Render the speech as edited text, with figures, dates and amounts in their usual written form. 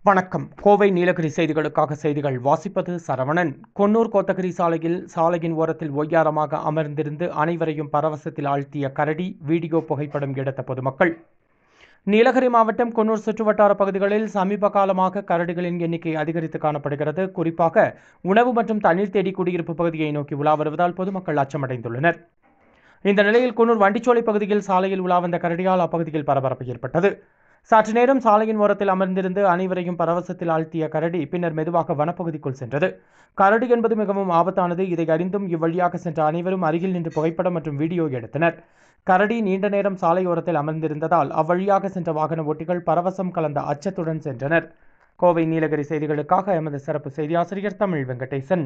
வணக்கம். கோவை நீலகிரி செய்திகளுக்காக செய்திகள் வாசிப்பது சரவணன். கொன்னூர் கோத்தகிரி சாலையின் ஓரத்தில் ஒய்யாரமாக அமர்ந்திருந்து அனைவரையும் பரவசத்தில் ஆழ்த்திய கரடி வீடியோ புகைப்படம் எடுத்த பொதுமக்கள். நீலகிரி மாவட்டம் கொன்னூர் சுற்றுவட்டார பகுதிகளில் சமீப காலமாக கரடிகளின் எண்ணிக்கை அதிகரித்து காணப்படுகிறது. குறிப்பாக உணவு மற்றும் தண்ணீர் தேடி குடியிருப்பு பகுதியை நோக்கி உலா வருவதால் பொதுமக்கள் அச்சமடைந்துள்ளனர். இந்த நிலையில் கொன்னூர் வண்டிச்சோலை பகுதியில் சாலையில் உலா வந்த கரடியால் அப்பகுதியில் பரபரப்பு ஏற்பட்டது. சற்று நேரம் சாலையின் ஓரத்தில் அமர்ந்திருந்து அனைவரையும் பரவசத்தில் ஆழ்த்திய கரடி பின்னர் மெதுவாக வனப்பகுதிக்குள் சென்றது. கரடி என்பது மிகவும் ஆபத்தானது. இதை அறிந்தும் இவ்வழியாக சென்ற அனைவரும் அருகில் நின்று புகைப்படம் மற்றும் வீடியோ எடுத்தனர். கரடி நீண்ட நேரம் சாலையோரத்தில் அமர்ந்திருந்ததால் அவ்வழியாக சென்ற வாகன ஓட்டிகள் பரவசம் கலந்த அச்சத்துடன் சென்றனர். கோவை நீலகிரி செய்திகளுக்காக எமது சிறப்பு செய்தியாசிரியர் தமிழ் வெங்கடேசன்.